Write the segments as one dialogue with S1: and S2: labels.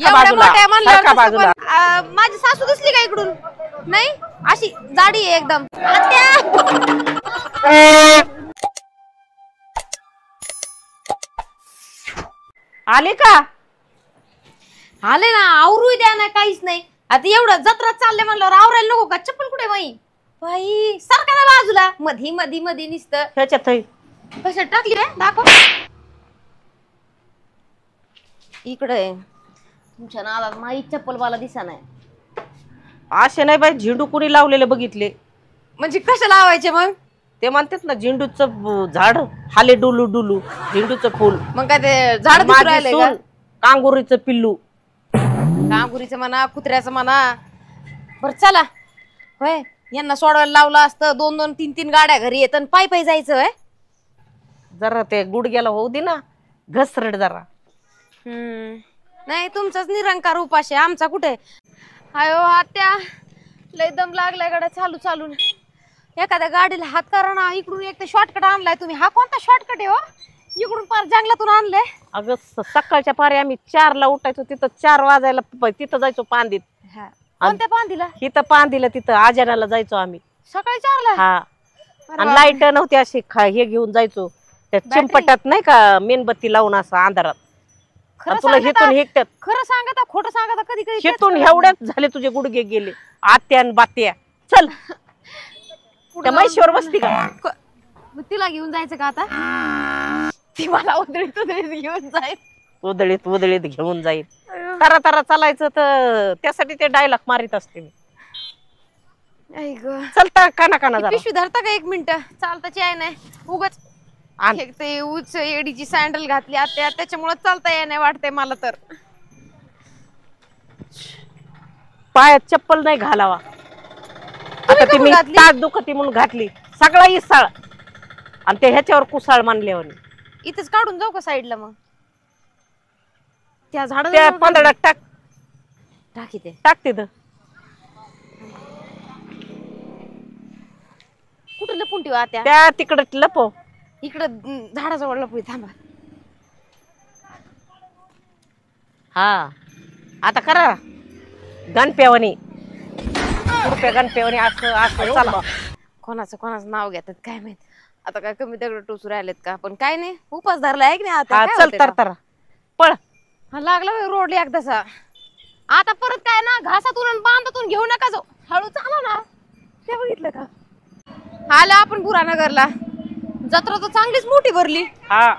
S1: सारखा बाजूला
S2: माझी सासू दिसली का इकडून? नाही, अशी जाडी आहे एकदम.
S1: आले का?
S2: आले ना, आवरू द्या ना, काहीच नाही. आता एवढं जत्रा चालले म्हणल्यावर आवरायला नको का? चप्पल कुठे बाई? बाई सारखा ना बाजूला, मधी मधी मधी निसतं.
S1: ह्याच्यात
S2: कशात टाकली रे? दाखव. इकडे तुमच्या नादात माझी चप्पल मला दिसा नाही.
S1: असे नाही बाई, झेंडू कुणी लावलेले बघितले.
S2: म्हणजे कशा लावायचे मग?
S1: ते म्हणतात ना झेंडूचं झाड, हाले डुलू डुलू, झेंडूचं फुल.
S2: मग काय ते झाड दिसून राहिले का?
S1: कांगुरीचं पिल्लू.
S2: कांगुरीचं म्हणा, कुत्र्याचं म्हणा. बरं चला, होय यांना सोडवायला लावलं असतं. 2-2, 3-3 गाड्या घरी येत आणि पायी पायी जायचं. होय
S1: जरा ते गुडघ्याला होऊ दे ना, घसरड जरा.
S2: नाही, तुमचाच निरंकार उपाशी, आमचा कुठे. अयो आत्या, लय दम लागलाय गाड्या चालू चालून. एखाद्या गाडीला हात करा ना. इकडून एक तर शॉर्टकट आणलाय तुम्ही. हा कोणता शॉर्टकट आहे हो? इकडून पार जंगलातून आणलंय.
S1: अगं सकाळच्या पारी आम्ही 4ला उठायचो, तिथं 4 वाजायला तिथं जायचो पांदीत.
S2: कोणत्या पांदीला?
S1: तिथं पांदीला, तिथं आजाराला जायचो आम्ही
S2: सकाळी 4ला.
S1: हा, आणि लाईट नव्हती, अशी हे घेऊन जायचो त्या चिंपटात नाही का, मेणबत्ती लावून असं अंधारात. तुला हिथून हेकतात.
S2: खरं सांगता खोटं सांगता? कधी कधी
S1: हिथून एवढ्याच झाले तुझे गुडघे गेले. आत्या आणि बात्या. चल, त्या म्हैशीवर बसती का?
S2: तिला घेऊन जायचं का आता? ती मला उधळीत घेऊन जाईल.
S1: उधळीत घेऊन जाईल. तरा तरा चालायचं, तर त्यासाठी ते डायलॉग मारित असते मी. चलता काना काना जरा.
S2: पिशवी धरता का? 1 मिनिट. चालताची आहे नाही उगाच. ते उच एडीची सॅन्डल घातली आत्या, त्याच्यामुळे चालता येत नाही वाटतंय मला तर.
S1: पायात चप्पल नाही घालावा. आता ती मी ताट दुखती म्हणून घातली. सगळा इसाळ आणि ते ह्याच्यावर कुसाळ मानल्यावर.
S2: इथेच काढून जाऊ का साईडला? मग त्या झाड
S1: पंधरात टाक. टाक तिथं.
S2: कुठं लपून ठेवा आत्या?
S1: त्या तिकडे लपव.
S2: इकडं झाडाजवळ लपू. थांबा.
S1: हा, आता करा गणप्यावानी, गणप्यावानी असं असं चला.
S2: कोणाचं नाव घेतात काय माहित. आता काय कमी दगड टोचू राहिलेत का? पण काय नाही, उपास धरला आहे की नाही आता.
S1: चल तर पळ.
S2: लागला रोड एकदाचा. आता परत काय ना, घासातून आणि बांधातून घेऊ नका जाऊ. हळू चाला ना. ते बघितलं का? आला आपण पुरानगरला. जत्रा तर चांगलीच मोठी भरली.
S1: हा,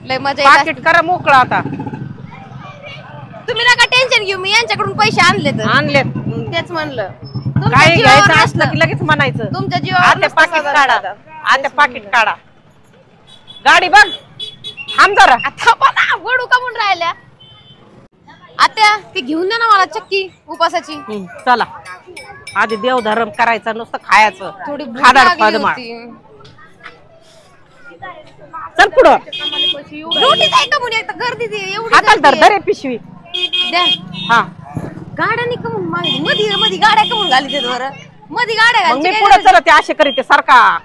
S2: लय मजा.
S1: पाकिट करा मोकळा आता.
S2: तुम्ही नका टेन्शन घेऊ, मी यांच्याकडून पैसे आणलेत. तेच म्हणलं,
S1: काय घ्यायचं असलं की लगेच म्हणायचं.
S2: तुमच्या जीवावर
S1: पाकिट काढा. आता पाकिट काढा. गाडी बघ. थांब जरा.
S2: वडू का म्हणून राहिल्या आत्या? ती घेऊन द्या ना मला चक्की उपासाची.
S1: चला, आधी देवधर्म करायचा, नुसतं खायचं.
S2: थोडी
S1: चल पुढं.
S2: रोटी काय का म्हणून एकदा गर्दी एवढी.
S1: हाताला धर धर पिशवी
S2: द्या.
S1: हा,
S2: गाड्या का म्हणून मध्ये मध्ये गाड्या का म्हणून घाली बरं? मध्ये गाड्या
S1: घाली पुढे. चला, ते असे करीत सारखा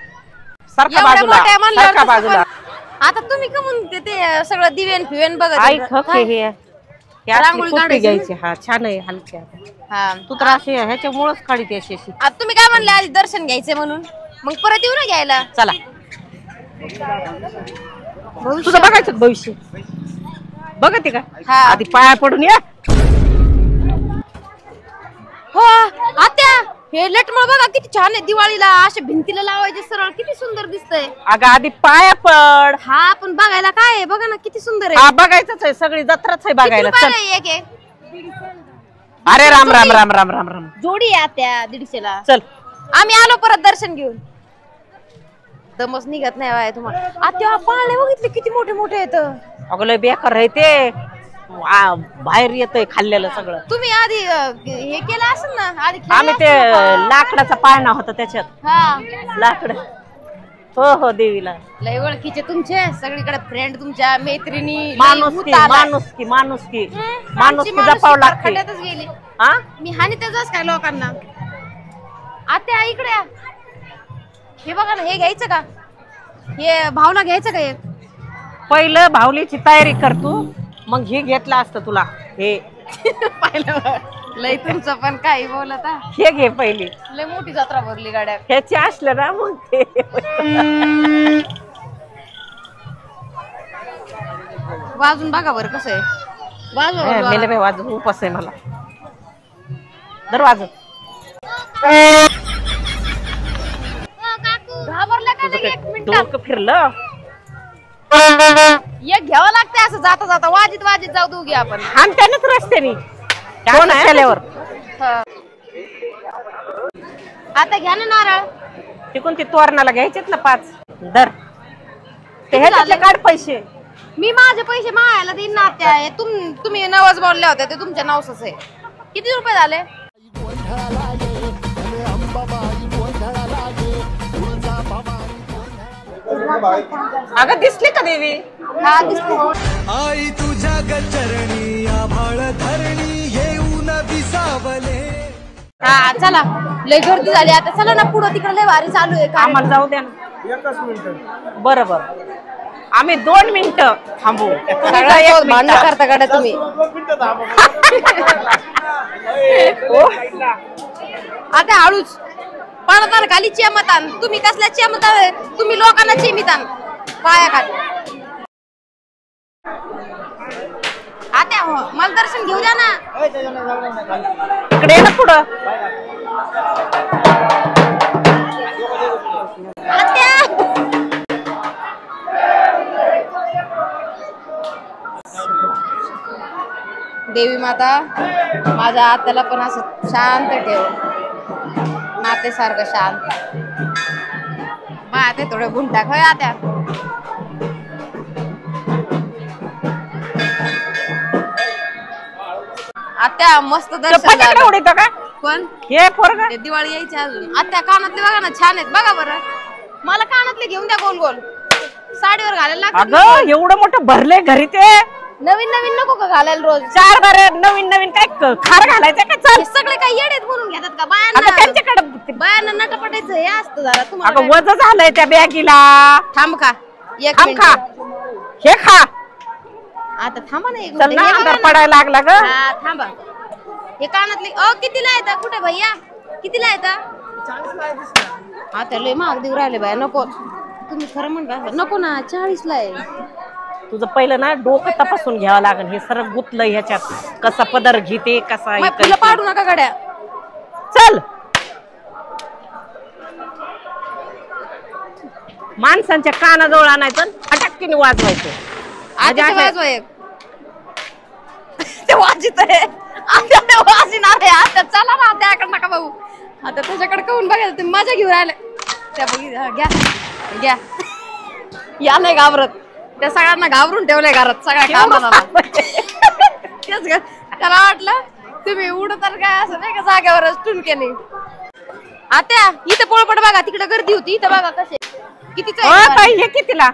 S1: बाजूला.
S2: आता तुम्ही का म्हणून ते सगळं दिवेन फिवेन बघत
S1: रांगोळी घ्यायची. हा, छान आहे, हलक्या. हा, तू तर असे ह्याच्यामुळेच काढते अशी.
S2: आता तुम्ही काय म्हणले आधी दर्शन घ्यायचंय म्हणून, मग परत येऊ ना घ्यायला.
S1: चला, तुझं बघायचं भविष्य. बघते का? आधी पाया पडून या.
S2: हो आत्या, हे लेटमळ बघा किती छान आहे. दिवाळीला अशा भिंतीला लावायचे सरळ, किती सुंदर दिसतंय.
S1: अगं आधी पाया पड.
S2: हा, पण बघायला काय आहे? बघा ना किती सुंदर आहे.
S1: हा, बघायचंच आहे, सगळी जत्राच आहे बघायला. अरे राम राम राम राम राम राम.
S2: जोडी आहे आत्या 150ला.
S1: चल,
S2: आम्ही आलो परत दर्शन घेऊन. दमच निघत नाही बाय तुम्हाला. आत्या पाळणे बघितले किती मोठे मोठे आहेत.
S1: अगं लय बेकार आहे ते. बाहेर येतंय खाल्लेलं सगळं.
S2: तुम्ही आधी हे केलं असेल ना? आधी
S1: आम्ही ते लाकडाचा पाळणा होता त्याच्यात.
S2: हा,
S1: लाकड. हो हो, देवीला.
S2: लय ओळखीचे तुमचे सगळीकडे फ्रेंड, तुमच्या मैत्रिणी.
S1: माणुसकी जपावं लागते.
S2: गेली.
S1: हा,
S2: मी हानी त्याच काय लोकांना. आत्या इकडे या. हे बघा ना, हे घ्यायचं का? हे भावला घ्यायचं का? हे
S1: पहिलं भावलीची तयारी कर तू. मग हे घेतलं असतं तुला हे
S2: पाहिलं लय तुमचं पण काही बोलत हा.
S1: हे घे पहिली
S2: लय मोठी जत्रा भरली गाड्या.
S1: ह्याचे असलं ना मग ते
S2: वाजून बघा बरं कसं आहे.
S1: मेले बाई वाजून उपास आहे मला. दरवाजा
S2: घाबरल्या का नाही? एक मिनिट
S1: डोकं फिरलं.
S2: एक घ्यावं लागतंय असं जाता जाता वाजीत वाजीत जाऊ दोघी आपण.
S1: हाणत्यानेच रस्त्याने फोन केल्यावर
S2: आता घ्या ना नारळ.
S1: तिकून ती तोरणाला घ्यायचेत ना 5 दर ते ह्याच्यातले काढ पैसे.
S2: मी माझे पैसे मायाला देईन ना त्या. तुम्ही नवस बोलले होते ते तुमच्या नवसच आहे. किती रुपये झाले?
S1: अगं दिसली का देवी?
S2: हा दिसले.
S3: आई तुझ्या गचरणी आभाळ धरणी येऊन विसावले.
S2: हा चला लय गर्दी झाली आता. चला ना पुढं तिकडे लय वारी चालू आहे.
S1: आम्हाला जाऊ द्या ना. 1 मिनिट. बरोबर आम्ही 2 मिनिटं थांबू.
S2: भांडण करता गाड्या तुम्ही. आता हळूच पाण्यात खाली चेमतान. तुम्ही कसल्या चेमता? तुम्ही लोकांना चेमितान पाया खाली. आता मला दर्शन घेऊ द्या ना.
S1: इकडे ना पुढं.
S2: देवी माता माझ्या आत्याला पण असं शांत ठेव. मातेसारखं शांत. माते थोडं गुंठा खय आत्या. आत्या मस्त दर्शन झालं.
S1: का
S2: पण
S1: हे पोरगा
S2: ते दिवाळी यायची अजून. आत्या कानातले बघा ना छान आहेत. बघा बरं मला कानातले घेऊन द्या गोल गोल. साडीवर घालायला लागतं.
S1: अगं एवढं मोठं भरले घरी ते.
S2: नवीन नवीन नको का घालायला रोज?
S1: 4 बारे नवीन नवीन काय खार घालायचं का? चल
S2: हे सगळे काही येडेत म्हणून घेतात का?
S1: अगं त्यांच्याकडे
S2: बायांना नटपटायचं हे असतं जरा. तुम्हाला
S1: अगं वज झालंय त्या बॅगीला.
S2: थांब का एक
S1: थांब
S2: मिनिट.
S1: खा हे खा.
S2: आता थांबा ना एक
S1: चल
S2: मिनिट.
S1: ना
S2: हे बघा
S1: अंधार
S2: ना.
S1: पडायला लागला ग.
S2: हा थांबा. हे कानातले कितीला येतात? कुठे भैया कितीला येतात? आता लय महाग देऊ राहिले बाया. नको तुम्ही खरं म्हणता नको ना. 40 ला आहे.
S1: तुझं पहिलं ना डोकं तपासून घ्यावं लागेल. हे सरळ गुतलं ह्याच्यात. कसा पदर घेते कसा
S2: मग फुलं पाडू नका गड्या.
S1: चल माणसांच्या कानाजवळ आणायचं अटक्कीने वाजवायचं.
S2: आधी वाजवा एक. ते वाजित आहे. आता ते वाजिणार आहे. आता चला ना त्याकडे नका भाऊ. आता त्याच्याकडे कहून बघायचं. तुम्ही मजा घेऊन राहिले त्या. बघित घ्या घ्या. या नाही घाबरत. त्या सगळ्यांना घाबरून ठेवलंय घरात सगळ्या कामाला. तेच त्याला वाटलं तुम्ही उडत काय असं नाही का जाग्यावरच टुनक्याने. आत्या इथं पोळपट बघा. तिकडे गर्दी होती. इथं बघा कसे कितीच
S1: हे कितीला?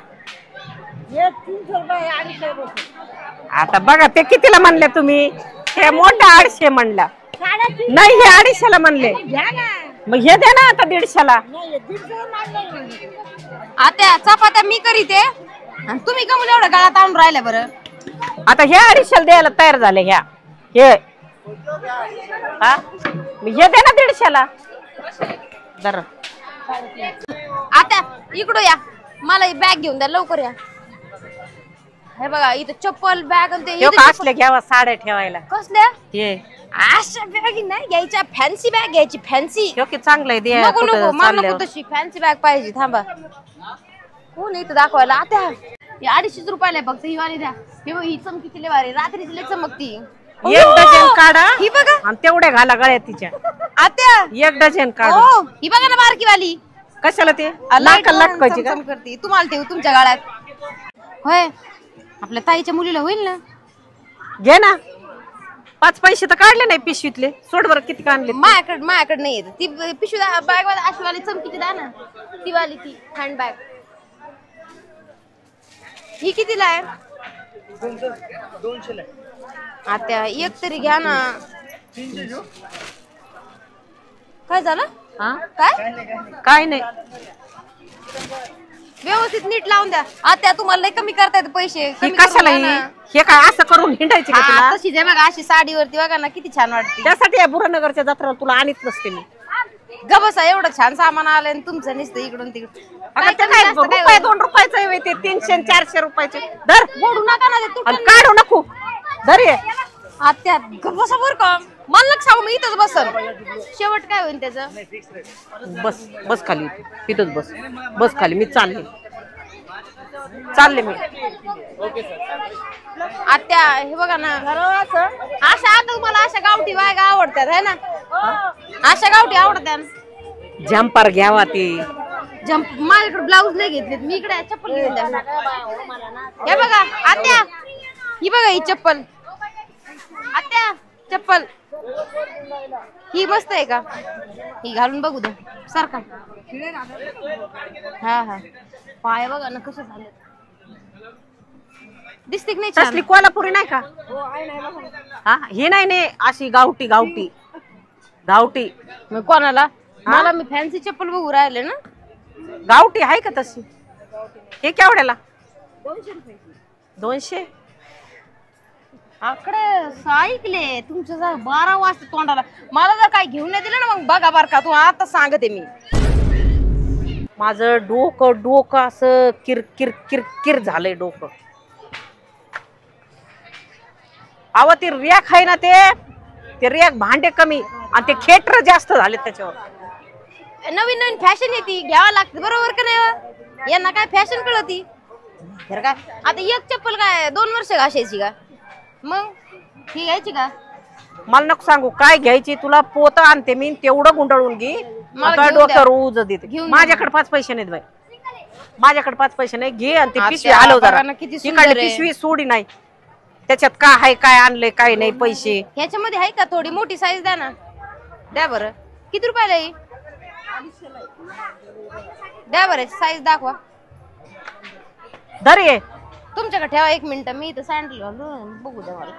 S1: आता बघा ते कितीला म्हणले तुम्ही? हे मोठा 250 म्हणला. नाही हे 250ला म्हणले. मग हे दे ना आता 150ला.
S2: आत्या चपात्या मी करीते आणि तुम्ही कमून एवढं गळात आणून राहिल्या बरं.
S1: आता ह्या 250ला द्यायला तयार झाले. ह्या हे हा हे दे ना 150ला. जर
S2: आत्या इकडं या. मला ही बॅग घेऊन द्या लवकर या. हे बघा इथं चप्पल बॅग आणि ते
S1: असले घ्यावा साड्या ठेवायला.
S2: कसल्या?
S1: हे
S2: अशा बॅग नाही घ्यायच्या. फॅन्सी बॅग घ्यायची. फॅन्सी
S1: चांगलं आहे.
S2: नको नको मला नको तशी फॅन्सी बॅग पाहिजे. थांबा कोण इथं दाखवायला? आत्या 250 रुपयाला फक्त ही वाली द्या. हे बघ ही चमकीची लय भारी. रात्रीची लय चमकती.
S1: 1 डझन काढा.
S2: ही बघा
S1: आणि तेवढ्या घाला गळ्यात तिच्या.
S2: आत्या
S1: 1 डझन काढा.
S2: ही बघा ना बारकी वाली.
S1: कशाला ते लाटकायची का?
S2: करते तुम्हाला ठेवू तुमच्या गाळ्यात. होय आपल्या ताईच्या मुलीला होईल ना.
S1: घे ना. 5 पैसे तर काढले नाही पिशवीतले. सोड बरं किती आणले.
S2: माझ्याकडे नाही येत ती पिशवी. बॅग वाली अशी वाली चमकीची द्या ना. ती वाली ती हँड बॅग. ही कितीला आहे?
S3: 200 ला.
S2: आत्या एक तरी घ्या ना. काय झालं?
S1: हा
S2: काय
S1: काय नाही.
S2: व्यवस्थित नीट लावून द्या. आत्या तुम्हाला लय कमी करतायत पैसे.
S1: हे कशाला हे काय असं करून हिंडायचे का तुला?
S2: तशीच आहे बघा अशी साडीवरती बघा ना किती छान वाटते.
S1: त्यासाठी या बुरानगरच्या जत्रेला तुला आणत नसते मी.
S2: गबसा एवढं छान सामान आलंय तुमचं नुसतं इकडून तिकडून.
S1: रुपये 2 रुपयाचं आहे ते 300-400 रुपयाचे. धर
S2: बोडू नका ना ते
S1: आणि काढू नको. धर ये
S2: आत्या गबसा बर का मला सांगू मी इथंच बसल. शेवट काय होईल त्याचं?
S1: बस बस खाली तिथंच बस खाली. मी चालले मी.
S2: आत्या हे बघा ना अशा आता तुम्हाला अशा गावठी वायगा आवडतात है ना? अशा गावठी आवडतात.
S1: जम्पर घ्यावा ते.
S2: जम्प माझ्याकडे ब्लाऊज नाही घेतले मी इकडे चप्पल घेऊन द्या. हे बघा आत्या ही बघा ही चप्पल. आत्या चप्पल ही मस्त आहे का? ही घालून बघू द्या सारखा. हा पाय बघा ना कसं झालं दिसते की नाही?
S1: कसली कोल्हापुरी नाही का? हा हे नाही अशी गावठी.
S2: मग कोणाला? मला मी फॅन्सी चप्पल बघू राहिले ना.
S1: गावठी आहे का तशी? हे केवढ्याला? 200.
S2: आकडे ऐकले तुमचं 12 वाजता तोंडाला. मला जर काय घेऊन नाही दिलं ना मग बघा बर का तू आता सांगते मी.
S1: माझं डोकं असं किर झालंय डोकं. अव ती रॅक आहे ना ते रॅक भांडे कमी आणि ते खेटर जास्त झाले त्याच्यावर.
S2: नवीन फॅशन येते घ्यावं लागतं बरोबर का नाही? यांना काय फॅशन कळती काय? आता एक चप्पल काय 2 वर्ष घासायची का? मग ही घ्यायची का?
S1: मला नको सांगू काय घ्यायची. तुला पोत आणते मी तेवढं गुंडाळून घे. डोक्यावर उज देते. माझ्याकडे 5 पैसे नाहीत बाई. माझ्याकडे 5 पैसे नाही. घे आणि ती पिशवी हलव जरा. तिकडे पिशवी सोडी नाही त्याच्यात काय आणलंय काय नाही पैसे.
S2: ह्याच्यामध्ये आहे का थोडी मोठी साईज द्या ना. द्या बरं. किती रुपयाला आहे? द्या बरं साईज दाखवा.
S1: धर ये
S2: तुमच्याकडे ठेवा 1 मिनिट मी इथं सँडल घालून बघू द्या मला.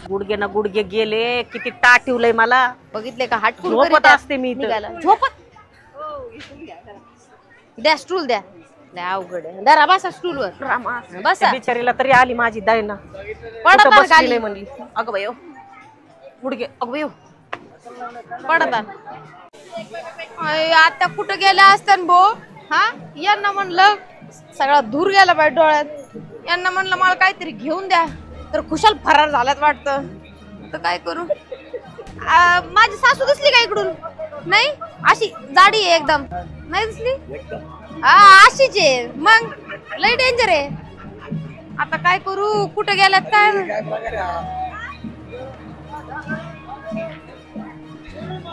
S1: गुडघे ना गुडघे गेले. किती टाटिवलंय मला.
S2: बघितले का? हाटकून
S1: झोपत असते मी
S2: झोपत. द्या स्टूल द्या. अवघड आहे. दरा बसा स्टूलवर बसा.
S1: बिचारीला तरी आली माझी दायना.
S2: पडत
S1: म्हणली अगं बाई गुडघे अगं बाई
S2: पडत. आता कुठं गेल्या असत्या भो? हा यांना म्हणलं सगळा धूर गेला बाई डोळ्यात. यांना म्हणलं मला काहीतरी घेऊन द्या तर खुशाल फरार झाल्यात वाटतं. तर काय करू? माझी सासू दिसली का इकडून? नाही अशी जाडी आहे एकदम. नाही दिसली? अशीच आहे मग लय डेंजर आहे. आता काय करू? कुठं गेल्यात काय?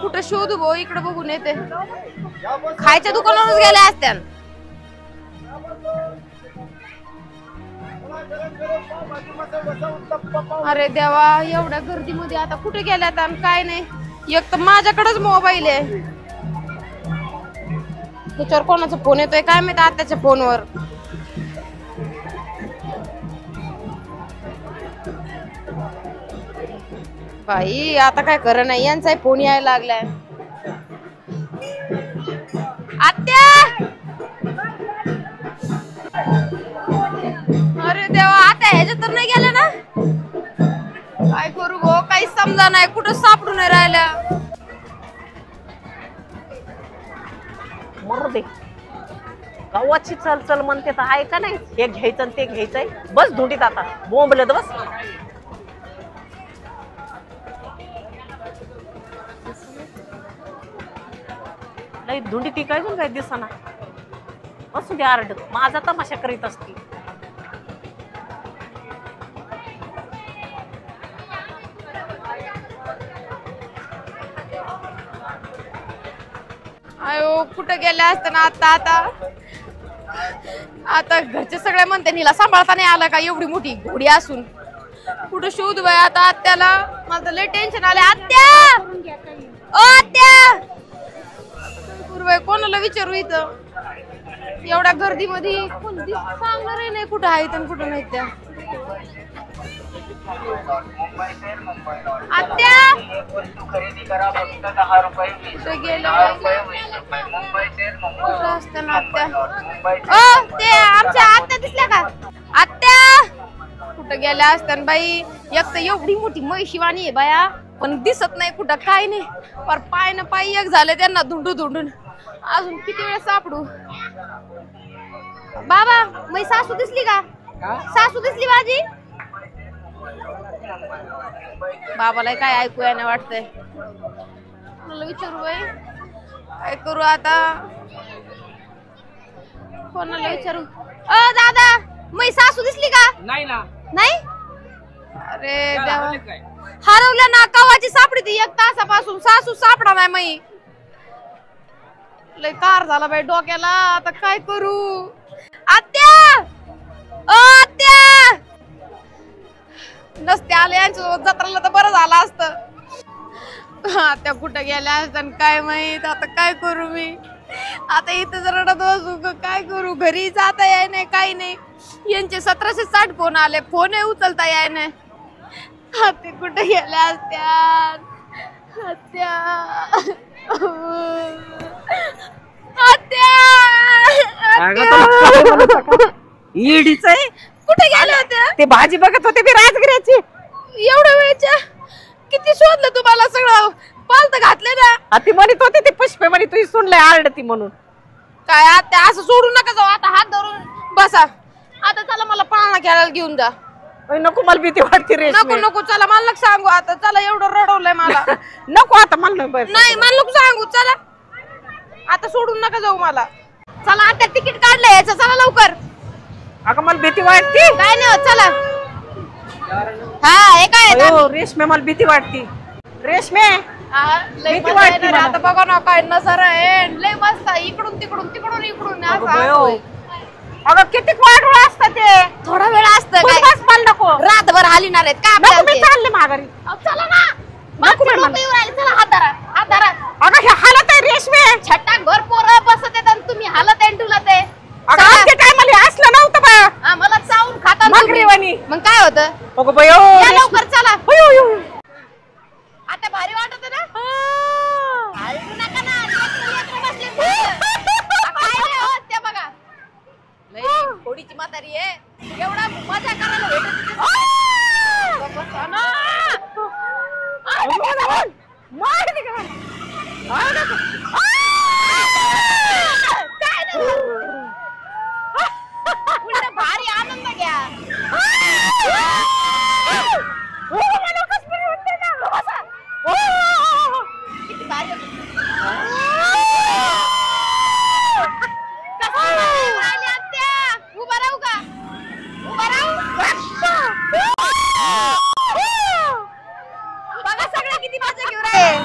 S2: कुठं शोधू भाऊ? इकडे बघून येते. खायच्या दुकानावरच गेल्या असत्या. अरे देवा एवढ्या गर्दीमध्ये आता कुठे गेल्यात आणि काय नाही. एक तर माझ्याकडेच मोबाईल आहे. त्याच्यावर कोणाचा फोन येतोय काय माहिती? आत्याच्या फोनवर. बाई आता काय खरं नाही. यांचाही फोन यायला लागलाय. आत्या अरे देवा आता ह्याच्यात तर नाही गेलं ना. काय करू भाऊ? काही समजा नाही. कुठं सापडून नाही राहिल्या.
S1: मरू दे. गावाची चल म्हणते तर आहे का नाही? हे घ्यायचं ते घ्यायचंय. बस धुंडीत आता बोंबलत बस. नाही धुंडी ती काय दिसना. बसू दे आरडत. माझा तमाशा करीत असते.
S2: अयो कुठं गेल्या असताना आता घरचे सगळे म्हणते नीला सांभाळता नाही आला का एवढी मोठी घोडी असून. कुठं शोधू बाई आता आत्याला. मला तर लय टेन्शन आले. आत्या ओ आत्या कोणाला विचारू इथं एवढ्या गर्दीमध्ये? सांगणार नाही कुठं आहेत आणि कुठं नाहीत त्या. आत्या
S4: वस्तू खरेदी करा फक्त 10 रुपये
S2: कुठे गेलं
S4: मुंबई शहर
S2: कुठं असतं ना आत्या
S4: मुंबई
S2: ओ ते आमच्या आत्या दिसल्या का आत्या कुठं गेल्या असत्यान बाई एक तर एवढी मोठी म्हैशिवानी आहे बाया पण दिसत नाही कुठं काय नाही पर पाय ना पाय एक झाले त्यांना धुंडू धुंडून अजून किती वेळ सापडू बाबा मै सासू दिसली का सासू दिसली माझी बाबाला काय ऐकू यायला वाटतंय मला विचारू बाई काय करू आता कोणाला विचारू दादा मै सासू दिसली का
S5: नाही ना
S2: नाही अरे देवा हरवल्या ना कवाची सापडी ती 1 तासापासून सासू सापडा नाही मै लय कार झाला बाई डोक्याला आता काय करू आत्या आत्या नसते आले यांच्यासोबत जत्राला तर बरं झालं असतं आत्या कुठं गेल्या असत्या काय माहित आता काय करू मी आता इथं जर रडत बसू काय करू घरी जाता याय नाही काही नाही यांचे 1760 फोन आले फोन उचलता याय नाही ते कुठे गेल्या असत्या
S1: ईडीच आहे
S2: कुठे गेल्या होत्या
S1: ते भाजी बघत होते मी राजगिऱ्याची
S2: एवढ्या वेळच्या किती शोधलं तुम्हाला सगळं पालत घातले ना
S1: ती म्हणत होती ती पुष्पे म्हणे तुझी सुनलंय आरडती म्हणून
S2: काय आता असं सोडू नका जाऊ आता हात धरून बसा आता चला मला पाळणा खेळायला घेऊन जा
S1: नको मला भीती वाटते रे
S2: नको नको चला मला सांगू आता चला एवढं रडवलंय मला
S1: नको आता मला
S2: नाही मला नको सांगू चला आता सोडून नका जाऊ मला चला आता तिकीट काढलंय याचं चला लवकर
S1: अगं मला भीती वाटते
S2: काय नाही होत चला हा हे काय
S1: रेशमे मला भीती वाटते रेशमे
S2: लय
S1: भीती
S2: मजा
S1: वाटते
S2: येणार
S1: मला.
S2: आता बघा ना काय नजर आहे लय मस्त इकडून तिकडून तिकडून इकडून असं असतोय.
S1: अगं किती वाढवळ असतं ते
S2: थोडा वेळ असतं
S1: बस
S2: काय
S1: बस मला नको
S2: रातभर हालिणार आहेत का
S1: नको
S2: आपल्याला
S1: मी
S2: ते?
S1: चालले माघारी
S2: अहो, चला ना
S1: नको बाई मला.
S2: चला हात धरा हात धरा
S1: अगं हे हालत आहे रेशमे
S2: छट्टा घर पोरं बसत येतात आणि तुम्ही हालत एंडूला ते
S1: अगं आमच्या टायमाला असलं नव्हतं बा
S2: आम्हाला चावून खाता
S1: मगरीवाणी.
S2: मग काय होतं
S1: अगं बाई
S2: या लवकर चला आता भारी वाटत ना हलू नका ना लेकरं बसले पुढं. काय नाही होत ते बघा लय थोडीची म्हातारी आहे एवढा मजा करायला भेटत होती. बसा ना. काय नाही उलट भारी आनंद घ्या किती भारी होतं. कसं राहिली आत्या? उभा राहू का उभा राहू बघा सगळे किती मजा घेऊन राहिले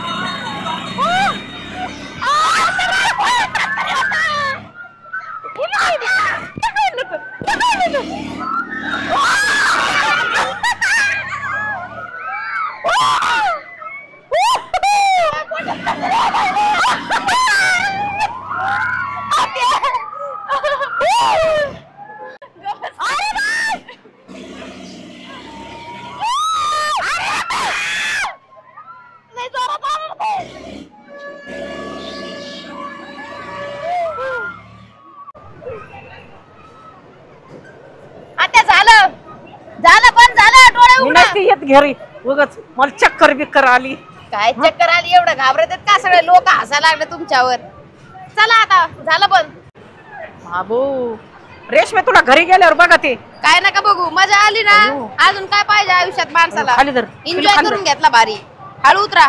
S2: आता झालं झालं पण झालं डोळे
S1: मी
S2: उघडा
S1: नसते येत घरी उगाच मला चक्कर बिक्कर आली
S2: काय चक्कर आली एवढं घाबरत आहेत का सगळे लोक हसायला लागले तुमच्यावर चला आता झालं पण
S1: बाबू रेशमे तुला घरी गेल्यावर बघा ते
S2: काय नका बघू मजा आली ना अजून काय पाहिजे आयुष्यात माणसाला
S1: खाली धर.
S2: एन्जॉय
S1: खाली
S2: करून घेतला भारी हळू उतरा